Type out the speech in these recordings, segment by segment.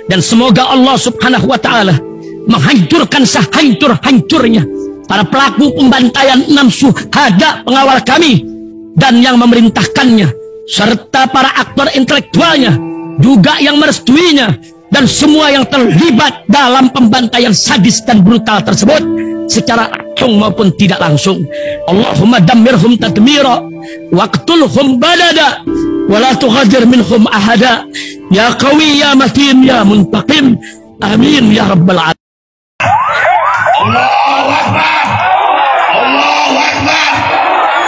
Dan semoga Allah subhanahu wa ta'ala menghancurkan sehancur-hancurnya para pelaku pembantaian 6 syuhada pengawal kami dan yang memerintahkannya, serta para aktor intelektualnya juga yang merestuinya, dan semua yang terlibat dalam pembantaian sadis dan brutal tersebut secara langsung maupun tidak langsung. Allahumma dammirhum tadmira waqtulhum balada wala tughadir minhum ahada ya qawi ya matin ya muntaqim amin ya rabbal alamin. Allahu Akbar. Allahu Akbar.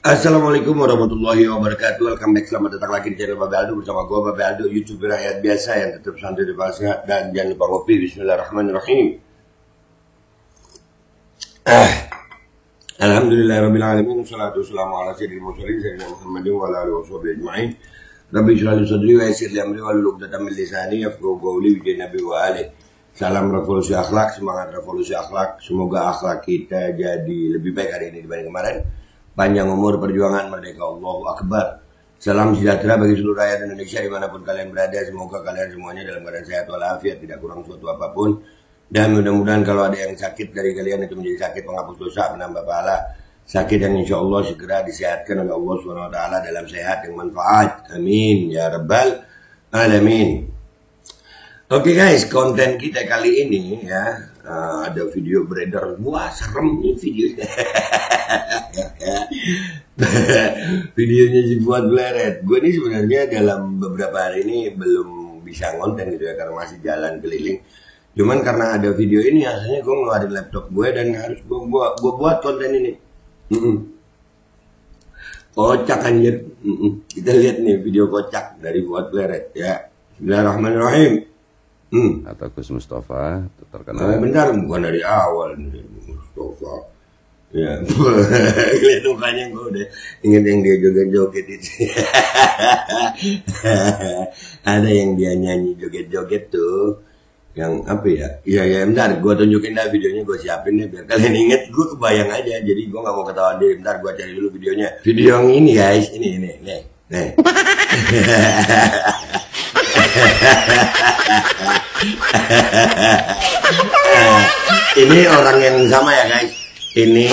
Assalamualaikum warahmatullahi wabarakatuh. Welcome back, selamat datang lagi di channel Babe Aldo bersama gue Babe Aldo, YouTuber rakyat biasa yang tetap santai di sehat, dan jangan lupa ngopi. Bismillahirrahmanirrahim. Alhamdulillahirabbil alamin, wassalatu wassalamu ala sayyidil mursalin sayyidina Muhammadin wa ala alihi washabihi ajmain. Rabbi shrah li sadri wa yassir li amri wahlul 'uqdatam min lisani yafqahu qawli bi nabi wa alihi. Salam revolusi akhlak, semangat revolusi akhlak. Semoga akhlak kita jadi lebih baik hari ini dibanding kemarin. Panjang umur, perjuangan, merdeka, Allahu Akbar. Salam sejahtera bagi seluruh rakyat Indonesia dimanapun kalian berada. Semoga kalian semuanya dalam keadaan sehat walafiat, tidak kurang suatu apapun. Dan mudah-mudahan kalau ada yang sakit dari kalian itu menjadi sakit penghapus dosa, menambah pahala. Sakit yang insya Allah segera disehatkan oleh Allah SWT dalam sehat yang manfaat. Amin ya rabbal alamin. Oke guys, konten kita kali ini ya, ada video beredar. Wah, serem nih videonya. Videonya dibuat Bleret. Gue ini sebenarnya dalam beberapa hari ini belum bisa konten gitu ya, karena masih jalan keliling. Cuman karena ada video ini, akhirnya gue ngeluarin laptop gue dan harus gue buat konten ini. Kocak anjir. Kita lihat nih video kocak dari buat Bleret ya. Bismillahirrahmanirrahim. Atau Gus Mustafa terkenal. Bentar, bukan dari awal nih Mustafa. Ya, lihat mukanya gue udah inget yang dia joget-joget itu. Ada yang dia nyanyi joget-joget tuh, yang apa ya? Iya, bentar, gue tunjukin dah videonya, gue siapin deh biar kalian inget. Gue kebayang aja, jadi gue nggak mau ketahuan diri. Bentar, gue cari dulu videonya. Video yang ini guys, ini, nih. Ini orang yang sama ya guys. Ini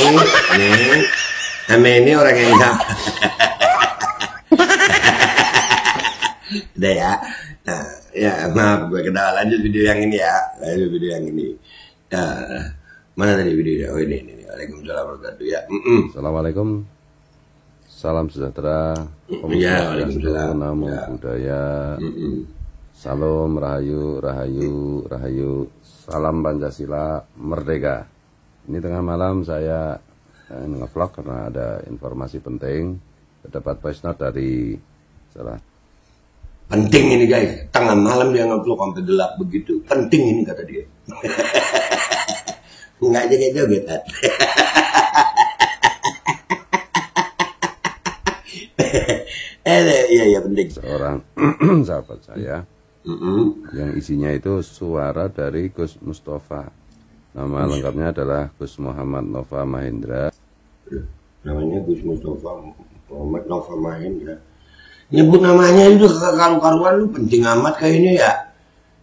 orang yang sama. Udah ya. Nah, ya maaf gue ketawa. Lanjut video yang ini ya. Mana tadi videonya? Oh ini. Waalaikumsalam warahmatullahi wabarakatuh ya. Assalamualaikum. Salam sejahtera. Ya, waalaikumsalam. Namo budaya. Salam rahayu. Salam Pancasila merdeka. Ini tengah malam saya nge-vlog karena ada informasi penting. Dapat voice note dari salah. Penting ini guys, tengah malam dia nge-vlog sampai gelap begitu. Penting ini kata dia. Nggak joget-joget. Iya penting. Seorang sahabat saya yang isinya itu suara dari Gus Mustafa. Nama lengkapnya adalah Gus Muhammad Nova Mahendra. Namanya Gus Mustafa Muhammad Nova Mahendra. Nyebut namanya itu karu-karuan, lu penting amat kayaknya ya.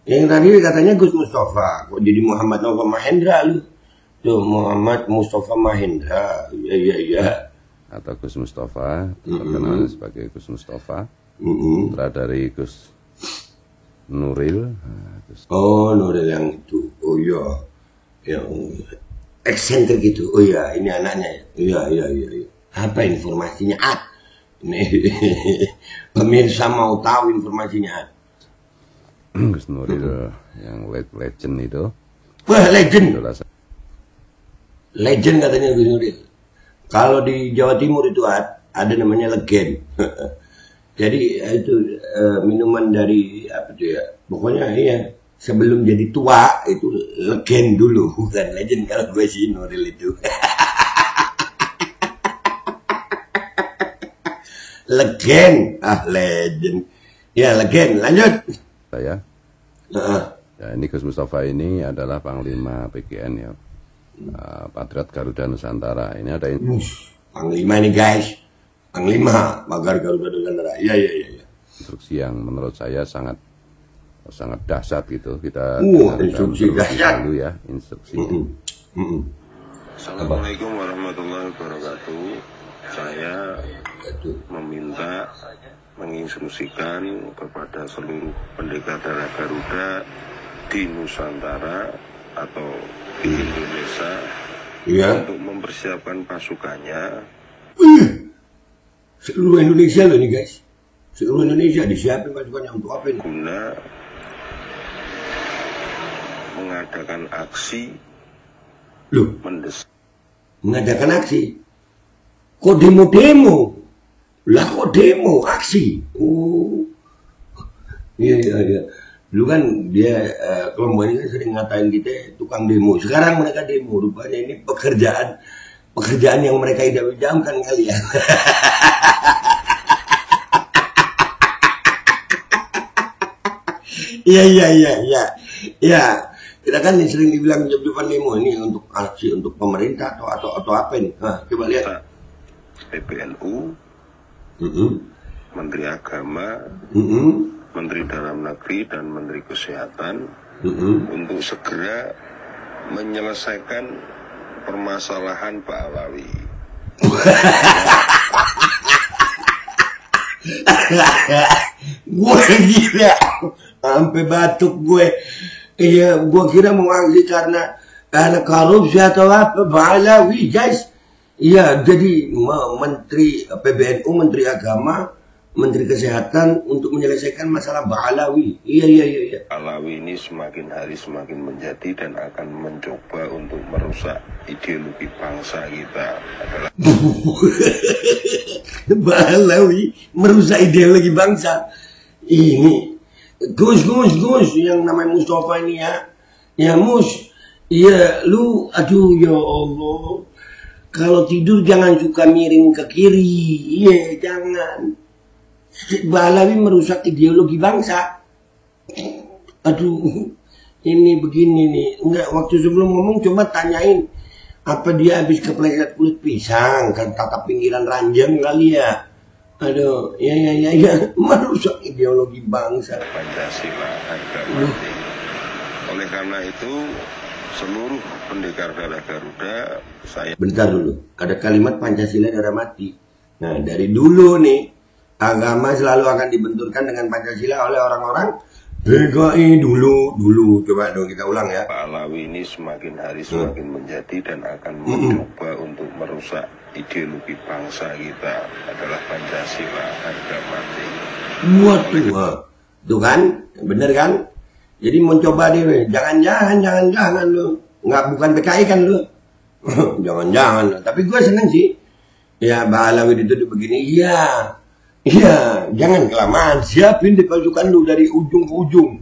Yang tadi katanya Gus Mustafa, kok jadi Muhammad Nova Mahendra lu? Tuh Muhammad Mustafa Mahendra. Iya. Atau Gus Mustafa, terkenal sebagai Gus Mustafa. Putra dari Gus Nuril. Oh, Nuril yang itu. Oh iya. Yang eksentrik itu. Oh iya, ini anaknya ya. Iya. Apa informasinya? Ini pemirsa mau tahu informasinya. Gus Nuril yang legend itu. Wah, legend. Legend katanya Gus Nuril. Kalau di Jawa Timur itu ada namanya legend. Jadi itu minuman dari apa tuh ya? Pokoknya iya. Sebelum jadi tua itu legend dulu, bukan legend kalau gue sih Nuril itu. Legend, legend. Ya legend, lanjut. Saya. Ya, ini Gus Mustafa ini adalah Panglima PGN ya. Patriot Garuda Nusantara. Ini ada Panglima nih guys. Panglima Pagar Garuda Nusantara. Iya. Instruksi yang menurut saya sangat sangat dahsyat gitu. Kita dengarkan instruksi terlebih dahsyat. dahulu ya instruksinya. Assalamualaikum warahmatullahi wabarakatuh. Saya meminta menginstruksikan kepada seluruh pendekar darah Garuda di Nusantara atau di Indonesia untuk mempersiapkan pasukannya. Seluruh Indonesia loh nih guys. Seluruh Indonesia disiapin pasukannya untuk apa ini? Guna mengadakan aksi Loh, mendesak. mengadakan aksi. Kok demo-demo? Lah kok demo aksi? Oh, iya. Dulu kan dia kelompok ini kan sering ngatain kita tukang demo. Sekarang mereka demo. Rupanya ini pekerjaan yang mereka idam-idamkan kali ya. Iya. Kita kan sering dibilang depan demo ini untuk aksi untuk pemerintah atau apa ini? Coba lihat. PBNU, Menteri Agama, Menteri Dalam Negeri dan Menteri Kesehatan untuk segera menyelesaikan permasalahan Pak Alawi. Gue gila sampai batuk gue. Iya, gue kira mau aksi karena korupsi atau apa. Pak Alawi guys. Iya, jadi Menteri PBNU, Menteri Agama, Menteri Kesehatan untuk menyelesaikan masalah Pak Alawi. Iya. Alawi ini semakin hari semakin menjadi dan akan mencoba untuk merusak ideologi bangsa kita. Adalah Pak Alawi merusak ideologi bangsa. Ini Gus yang namanya Mustafa ini ya. Ya Mus, iya lu, aduh ya Allah. Kalau tidur jangan suka miring ke kiri. Iya, jangan. Pak Alawi merusak ideologi bangsa. Aduh, ini begini nih. Enggak, waktu sebelum ngomong coba tanyain. Apa dia habis kepleset kulit pisang, kan tatap pinggiran ranjang kali ya. Aduh, ya. Merusak ideologi bangsa. Pancasila harga mati. Oleh karena itu, seluruh pendekar darah Garuda, saya... Bentar dulu, ada kalimat Pancasila darah mati. Nah, dari dulu nih, agama selalu akan dibenturkan dengan Pancasila oleh orang-orang PKI dulu. Coba dong kita ulang ya. Pak Alawi ini semakin hari semakin menjadi dan akan mencoba untuk merusak ideologi bangsa kita. Adalah Pancasila harga mati. Waduh, tuh kan, bener kan? Jadi mencoba dia, jangan lu, bukan PKI kan lu, jangan. Tapi gue seneng sih, ya Pak Alawi itu begini, iya, jangan kelamaan, siapin di pasukan lu dari ujung ke ujung,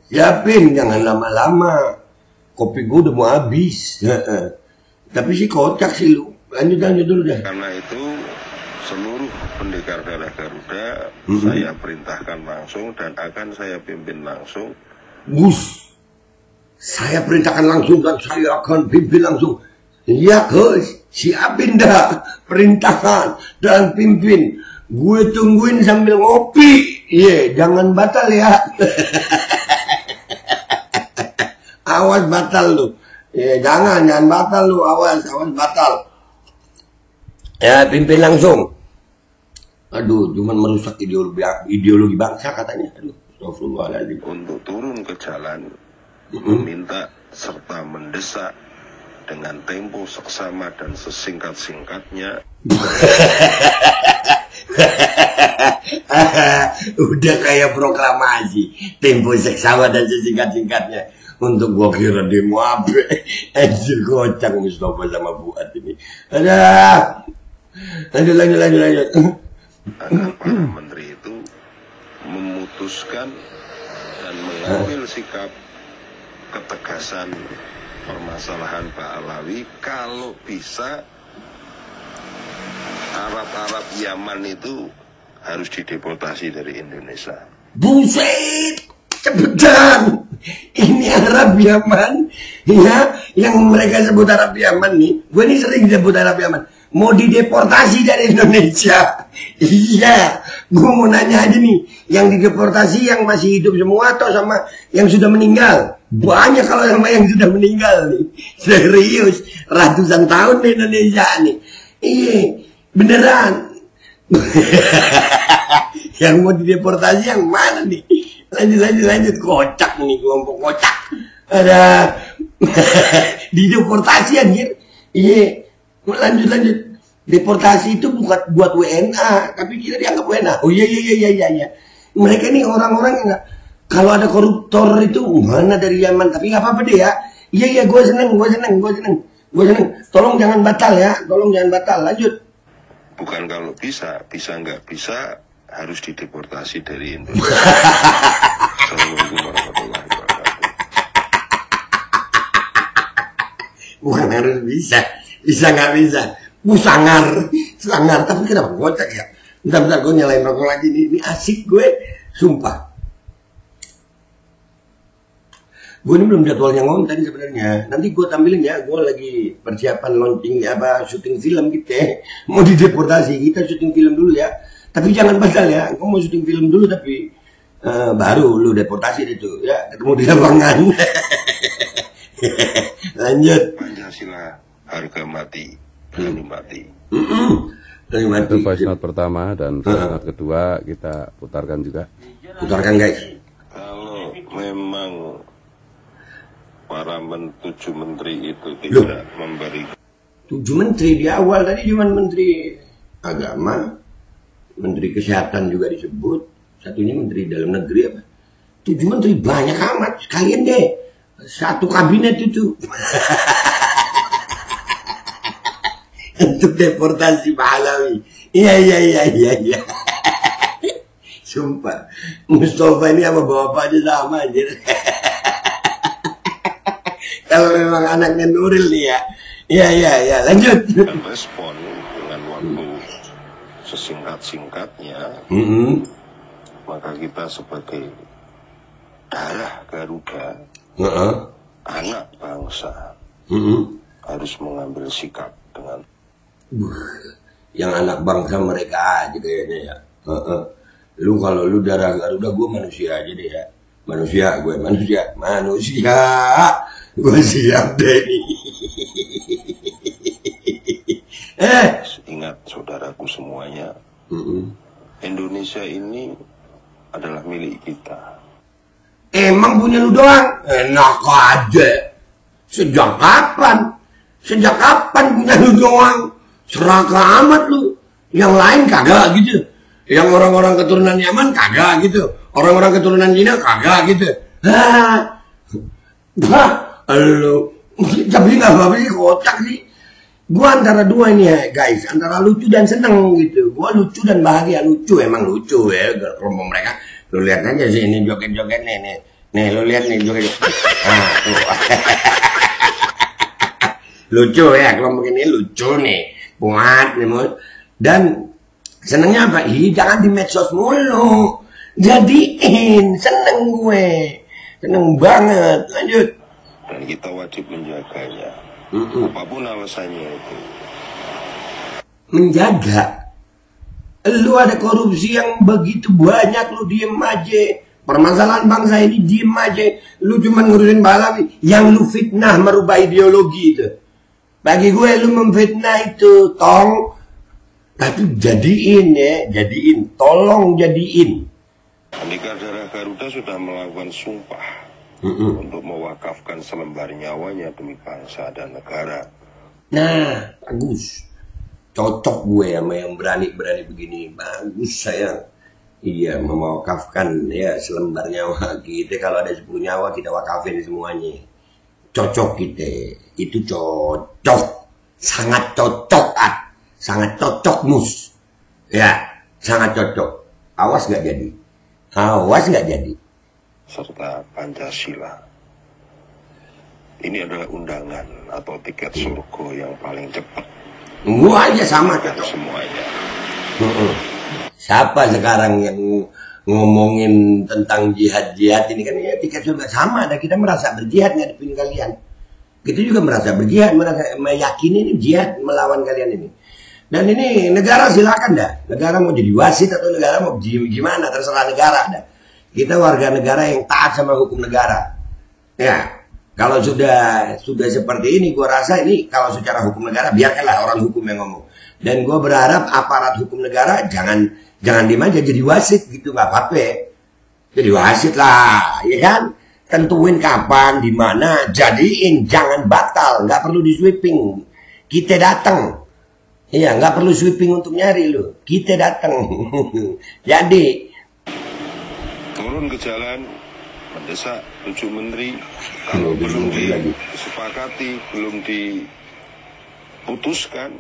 siapin, jangan lama-lama, kopi gue udah mau habis, tapi sih kocak sih lu, lanjut dulu dah. Karena itu seluruh pendekar darah Garuda saya perintahkan langsung dan akan saya pimpin langsung. Gus, saya perintahkan langsung dan saya akan pimpin langsung. Iya Gus, siapin dah perintahan dan pimpin. Gue tungguin sambil ngopi. Iya, jangan batal ya. Awas batal lu. Iya, jangan batal lu, awas batal. Ya, pimpin langsung. Aduh, cuman merusak ideologi bangsa katanya. Aduh, astagfirullahaladzim. Untuk turun ke jalan, meminta serta mendesak dengan tempo seksama dan sesingkat-singkatnya. Udah kayak proklamasi, tempo seksama dan sesingkat-singkatnya. Untuk gua kira demo apa? Anjir kocak Mustafa sama Fuad ini. Lanjut. Agar para menteri itu memutuskan dan mengambil sikap ketegasan permasalahan Pak Alawi. Kalau bisa Arab Yaman itu harus dideportasi dari Indonesia. Buset, cepetan. Ini Arab Yaman, ya, yang mereka sebut Arab Yaman nih. Gue ini sering sebut Arab Yaman. mau dideportasi dari Indonesia. Iya, gue mau nanya aja nih, yang dideportasi yang masih hidup semua atau sama yang sudah meninggal? Banyak kalau sama yang sudah meninggal nih. Serius, ratusan tahun di Indonesia nih. Iya, beneran. Yang mau dideportasi yang mana nih? Lanjut, kocak nih, kelompok kocak. Ada dideportasi anjir. Iya, lanjut. Deportasi itu bukan buat WNA, tapi kita dianggap WNA. Oh iya. Mereka ini orang-orang yang kalau ada koruptor itu mana dari Yaman, tapi nggak apa-apa deh ya. Iya, gue seneng. Tolong jangan batal ya, lanjut. Bukan kalau bisa nggak bisa harus dideportasi dari Indonesia. Assalamualaikum warahmatullahi wabarakatuh. Bukan harus bisa nggak bisa. Sangar, tapi kenapa kocak ya? Bentar, gue nyalain rokok lagi nih. Ini asik gue, sumpah. Gue ini belum jadwalnya ngonten sebenarnya. Nanti gue tampilin ya. Gue lagi persiapan launching syuting film kita. Mau dideportasi, kita syuting film dulu ya. Tapi jangan batal ya. Gue mau syuting film dulu tapi baru lu deportasi itu ya. Ketemu di lapangan. Lanjut. Pancasila harga mati. Berani mati. Itu voice note pertama dan voice note kedua kita putarkan juga. Putarkan guys. Kalau memang para 7 menteri itu tidak memberi 7 menteri di awal tadi cuma menteri agama, menteri kesehatan juga disebut, satunya menteri dalam negeri apa? 7 menteri banyak amat, sekalian deh satu kabinet itu. Untuk deportasi Pahlawi. Iya. Sumpah, Mustafa ini sama bapaknya sama anjir. Kalau memang anaknya Nuril nih ya. Iya, lanjut. respon dengan waktu sesingkat-singkatnya. Maka kita sebagai darah Garuda, anak bangsa, harus mengambil sikap dengan yang anak bangsa mereka aja kayaknya ya. Lu kalau lu darah Garuda, gue manusia aja deh ya. Manusia. Gue siap deh nih. Ingat saudaraku semuanya, Indonesia ini adalah milik kita. Emang punya lu doang? Enak aja. Sejak kapan punya lu doang? Serakah amat lu. Yang lain kagak gitu. Yang orang-orang keturunan Yaman kagak gitu. Orang-orang keturunan Cina kagak gitu. Lu. Tapi nggak apa-apa sih, kocak sih. Gua antara dua ini ya guys, antara lucu dan seneng gitu. Gua lucu dan bahagia. Lucu, emang lucu ya kelompok mereka. Lu lihat aja sih ini joget-joget nih. Nih lu lihat nih joget. Tuh. Lucu ya, kelompok ini lucu nih. Buat nih Mus. Dan senengnya apa? Jangan di medsos mulu. Jadiin, seneng gue. Seneng banget. Lanjut. Dan kita wajib menjaganya. Apapun alasannya itu. Menjaga. Lu ada korupsi yang begitu banyak, lu diem aja. Permasalahan bangsa ini diem aja. Lu cuma ngurusin Pahlawi. Yang lu fitnah merubah ideologi itu. Bagi gue lu memfitnah itu, tong. Tapi jadiin, tolong jadiin. Andika darah Garuda sudah melakukan sumpah untuk mewakafkan selembar nyawanya demi bangsa dan negara. Nah, bagus. Cocok gue sama yang berani-berani begini. Bagus sayang. Iya, mewakafkan ya selembar nyawa kita. Kalau ada 10 nyawa kita wakafin semuanya. Cocok kita. Itu cocok. Sangat cocok, sangat cocok Mus. Ya, sangat cocok. Awas nggak jadi. Serta Pancasila. Ini adalah undangan atau tiket surga yang paling cepat. Gua aja sama cocok. Semuanya. Siapa sekarang yang ngomongin tentang jihad ini kan ya tiket surga sama. Dan kita merasa berjihad ngadepin kalian. Kita juga merasa berjihad, merasa meyakini ini jihad melawan kalian ini. Dan ini negara silakan dah. Negara mau jadi wasit atau negara mau gimana, terserah negara dah. Kita warga negara yang taat sama hukum negara. Ya, kalau sudah seperti ini, gua rasa ini kalau secara hukum negara biarkanlah orang hukum yang ngomong. Dan gua berharap aparat hukum negara jangan dimanja jadi wasit gitu, nggak apa-apa. Jadi wasit lah, ya kan? Tentuin kapan, di mana, jadiin, jangan batal, nggak perlu di sweeping. Kita datang. Iya, nggak perlu sweeping untuk nyari lo. Kita datang. Jadi turun ke jalan, mendesak 7 menteri, kalau belum disepakati, belum diputuskan,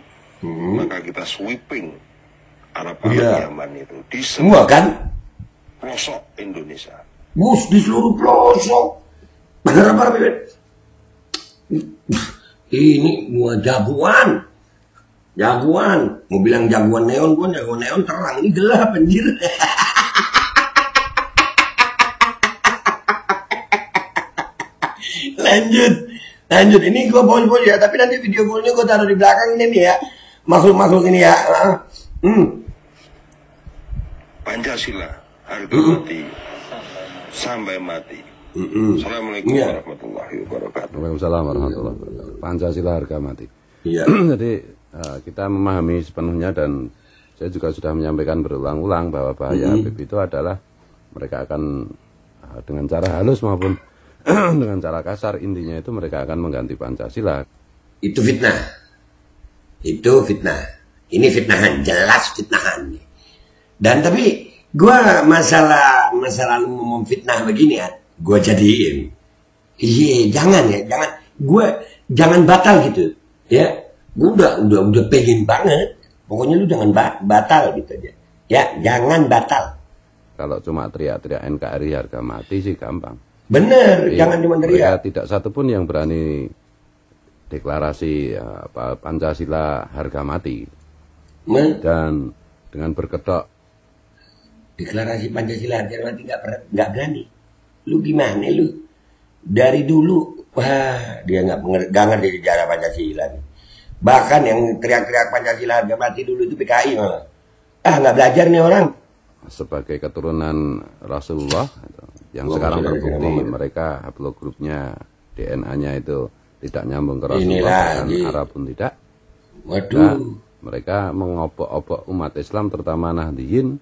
maka kita sweeping arah Yaman itu di semua kan pelosok Indonesia. Bus di seluruh pelosok. Bener apa Bebet? Ini gua jagoan. Jagoan, mau bilang jagoan neon, gua jagoan neon terang, ini gelap anjir. Lanjut, ini gua bol-bol ya, tapi nanti video bolnya gua taruh di belakang ini nih ya, makhluk-makhluk ini ya. Pancasila, harga mati, sampai mati. Assalamualaikum warahmatullahi wabarakatuh. Waalaikumsalam warahmatullahi wabarakatuh. Pancasila harga mati. Iya. Jadi kita memahami sepenuhnya, dan saya juga sudah menyampaikan berulang-ulang bahwa bahaya Habib itu adalah mereka akan dengan cara halus maupun dengan cara kasar, intinya itu mereka akan mengganti Pancasila. Itu fitnah. Ini fitnahan, jelas fitnahan. Dan tapi gua masalah lu ngomong fitnah begini ya, gua jadiin. Iya, jangan. Gua jangan batal gitu. Ya. Gue udah pengen banget. Pokoknya lu jangan batal gitu aja. Ya, jangan batal. Kalau cuma teriak-teriak NKRI harga mati sih gampang. Bener, jangan cuma teriak. Tidak satupun yang berani deklarasi Pancasila harga mati. Dan dengan berkedok deklarasi Pancasila harga mati nggak berani. Lu gimana lu? Dari dulu, wah dia nggak ngerti sejarah Pancasila nih. Bahkan yang teriak-teriak Pancasila harga mati dulu itu PKI malah. Nggak belajar nih orang. Sebagai keturunan Rasulullah, yang sekarang terbukti mereka haplogrupnya, DNA-nya itu tidak nyambung ke Rasulullah, dan Arab pun tidak. Waduh. Mereka mengobok-obok umat Islam, terutama Nahdliyin,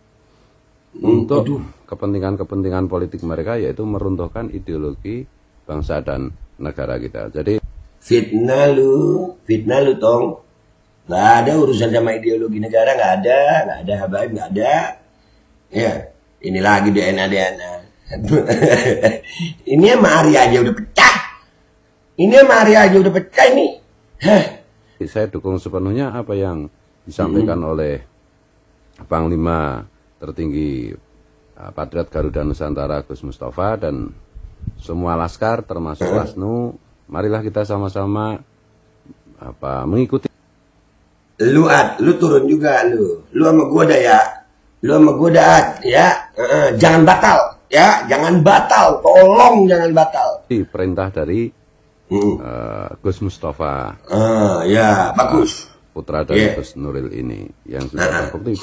untuk kepentingan-kepentingan politik mereka, yaitu meruntuhkan ideologi bangsa dan negara kita. Jadi fitnah lu tong. Nggak ada urusan sama ideologi negara, nggak ada habaib, nggak ada. Ya, ini lagi DNA. Ini sama Arya aja udah pecah. Ini. Saya dukung sepenuhnya apa yang disampaikan oleh Panglima tertinggi Patriot Garuda Nusantara Gus Mustafa dan semua laskar termasuk Lasnu. Marilah kita sama-sama mengikuti. Lu turun juga lu sama gua dah ya. Jangan batal ya, jangan batal. Tolong jangan batal. Perintah dari Gus Mustafa. Ya, bagus. Putra dari Gus Nuril ini yang sudah terbukti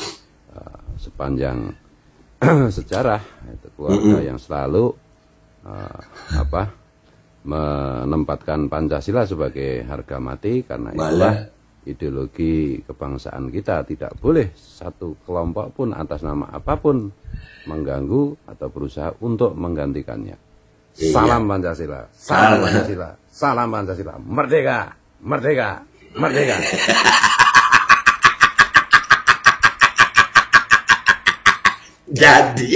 sepanjang sejarah itu keluarga yang selalu menempatkan Pancasila sebagai harga mati, karena itulah ideologi kebangsaan kita. Tidak boleh satu kelompok pun atas nama apapun mengganggu atau berusaha untuk menggantikannya. Salam Pancasila, salam Pancasila, salam Pancasila, merdeka, merdeka, merdeka. Jadi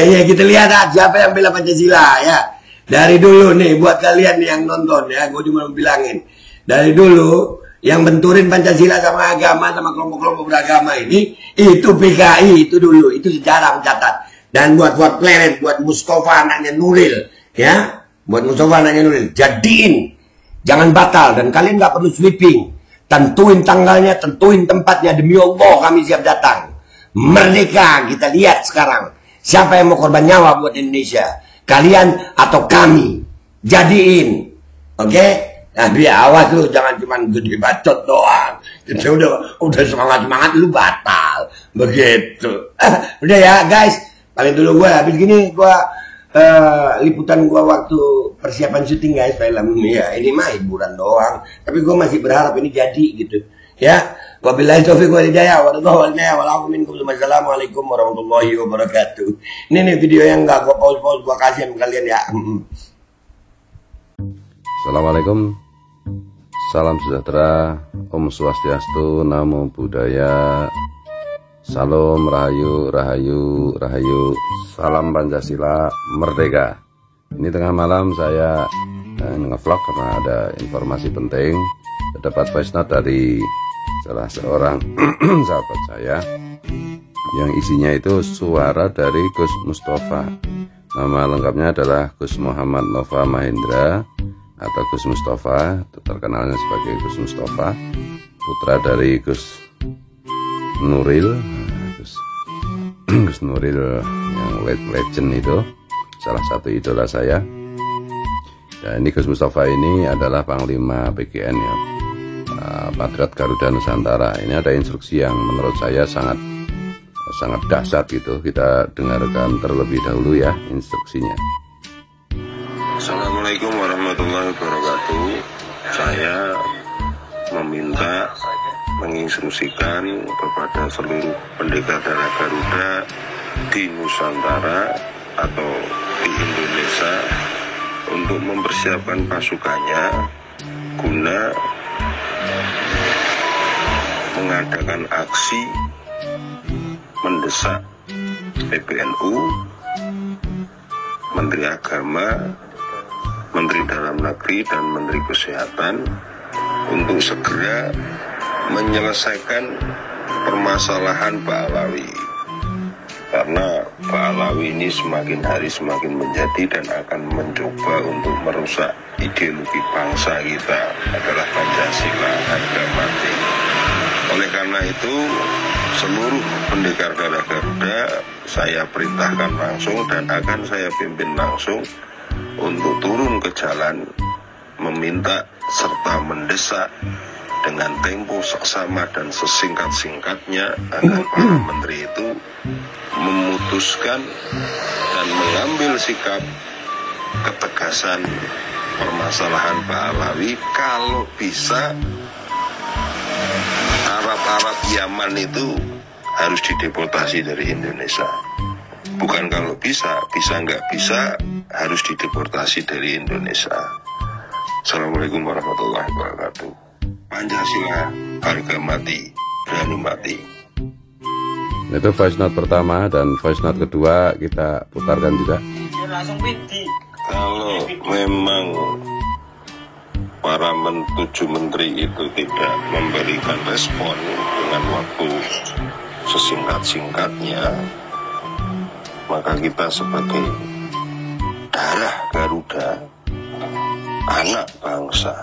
ya kita lihat siapa yang bela Pancasila ya. Dari dulu nih buat kalian nih yang nonton ya, gue cuma bilangin dari dulu yang benturin Pancasila sama agama, sama kelompok-kelompok beragama ini, itu PKI itu dulu, itu sejarah mencatat. Dan buat planet, buat Mustafa anaknya Nuril ya, buat Mustafa anaknya Nuril, jadiin, jangan batal, dan kalian nggak perlu sweeping, tentuin tanggalnya, tentuin tempatnya, demi Allah kami siap datang. Merdeka, kita lihat sekarang siapa yang mau korban nyawa buat Indonesia, kalian atau kami. Jadiin, oke? Tapi awas lu, jangan cuma gede bacot doang. Kita udah semangat lu batal. Begitu. Udah ya guys, paling dulu gue habis gini gue liputan gue waktu persiapan syuting guys film ya. Ini mah hiburan doang. Tapi gue masih berharap ini jadi gitu. Ya. Wabillahi taufiq wal hidayah. Wassalamualaikum warahmatullahi wabarakatuh. Ini nih video yang enggak gue pause-pause, gue kasih sama kalian ya. Assalamualaikum. Salam sejahtera, Om Swastiastu, Namo Buddhaya, Salam Rahayu, Rahayu, Rahayu, Salam Pancasila, Merdeka. Ini tengah malam saya nge-vlog karena ada informasi penting. Saya dapat voice note dari salah seorang sahabat saya yang isinya itu suara dari Gus Mustafa. Nama lengkapnya adalah Gus Muhammad Nova Mahendra atau Gus Mustafa, terkenalnya sebagai Gus Mustafa, putra dari Gus Nuril. Gus Nuril yang legend itu, salah satu idola saya. Dan ini Gus Mustafa ini adalah Panglima PGN ya, Patriot Garuda Nusantara. Ini ada instruksi yang menurut saya sangat dahsyat gitu. Kita dengarkan terlebih dahulu ya instruksinya. Assalamualaikum warahmatullahi wabarakatuh. Saya meminta menginstruksikan kepada seluruh pendekar darah Garuda di Nusantara atau di Indonesia untuk mempersiapkan pasukannya guna mengadakan aksi mendesak PBNU, Menteri Agama, Menteri Dalam Negeri dan Menteri Kesehatan untuk segera menyelesaikan permasalahan Pak Alawi, karena Pak Alawi ini semakin hari semakin menjadi dan akan mencoba untuk merusak ideologi bangsa kita adalah Pancasila harga mati. Oleh karena itu seluruh pendekar darah Garuda saya perintahkan langsung dan akan saya pimpin langsung untuk turun ke jalan meminta serta mendesak dengan tempo seksama dan sesingkat-singkatnya agar para menteri itu memutuskan dan mengambil sikap ketegasan permasalahan Pak Alawi. Kalau bisa Arab Yaman itu harus dideportasi dari Indonesia. Bukan kalau bisa nggak bisa, harus dideportasi dari Indonesia. Assalamualaikum warahmatullahi wabarakatuh. Pancasila harga mati, berani mati. Itu voice note pertama dan voice note kedua kita putarkan juga. Kalau memang para 7 menteri itu tidak memberikan respon dengan waktu sesingkat-singkatnya, maka kita sebagai darah Garuda, anak bangsa,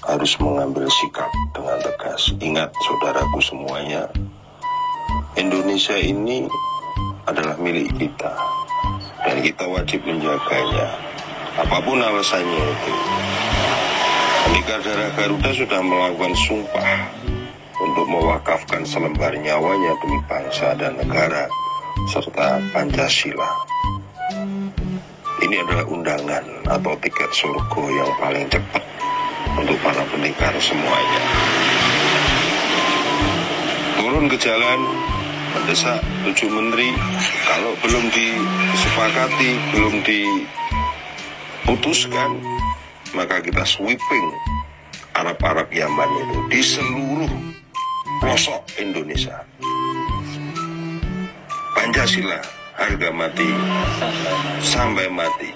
harus mengambil sikap dengan tegas. Ingat saudaraku semuanya, Indonesia ini adalah milik kita dan kita wajib menjaganya apapun alasannya itu. Pendekar darah Garuda sudah melakukan sumpah untuk mewakafkan selembar nyawanya demi bangsa dan negara serta Pancasila. Ini adalah undangan atau tiket surga yang paling cepat untuk para pendekar semuanya. Turun ke jalan, mendesak 7 menteri. Kalau belum disepakati, belum diputuskan, maka kita sweeping Arab Yaman itu di seluruh pelosok Indonesia. Pancasila harga mati sampai mati.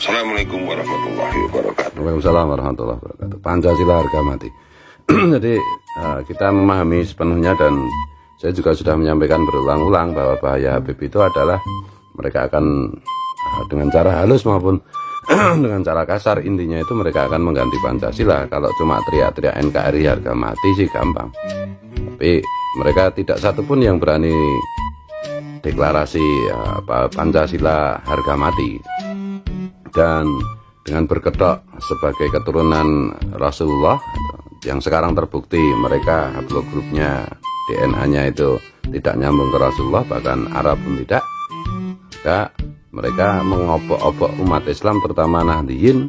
Assalamualaikum warahmatullahi wabarakatuh. Waalaikumsalam warahmatullahi wabarakatuh. Pancasila harga mati. Jadi kita memahami sepenuhnya dan saya juga sudah menyampaikan berulang-ulang bahwa bahaya Habib itu adalah mereka akan dengan cara halus maupun dengan cara kasar, intinya itu mereka akan mengganti Pancasila. Kalau cuma teriak-teriak NKRI harga mati sih gampang, tapi mereka tidak satupun yang berani deklarasi Pancasila harga mati. Dan dengan berkedok sebagai keturunan Rasulullah yang sekarang terbukti mereka haplogrupnya DNA-nya itu tidak nyambung ke Rasulullah, bahkan Arab pun tidak, maka mereka mengobok-obok umat Islam terutama Nahdliyin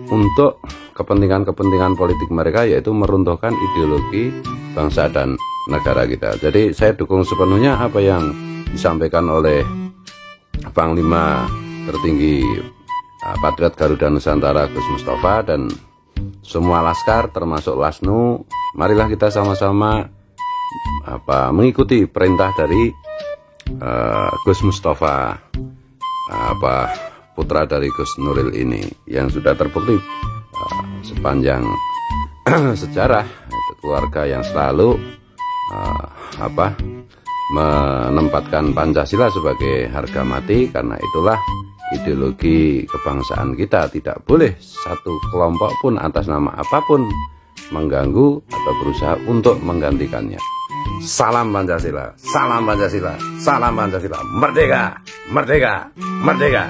untuk kepentingan-kepentingan politik mereka, yaitu meruntuhkan ideologi bangsa dan negara kita. Jadi saya dukung sepenuhnya apa yang disampaikan oleh Panglima tertinggi Patriot Garuda Nusantara Gus Mustafa dan semua laskar termasuk Lasnu. Marilah kita sama-sama mengikuti perintah dari Gus Mustafa, putra dari Gus Nuril ini, yang sudah terbukti sepanjang sejarah, itu keluarga yang selalu menempatkan Pancasila sebagai harga mati. Karena itulah ideologi kebangsaan kita tidak boleh satu kelompok pun atas nama apapun mengganggu atau berusaha untuk menggantikannya. Salam Pancasila, salam Pancasila, salam Pancasila, merdeka, merdeka, merdeka.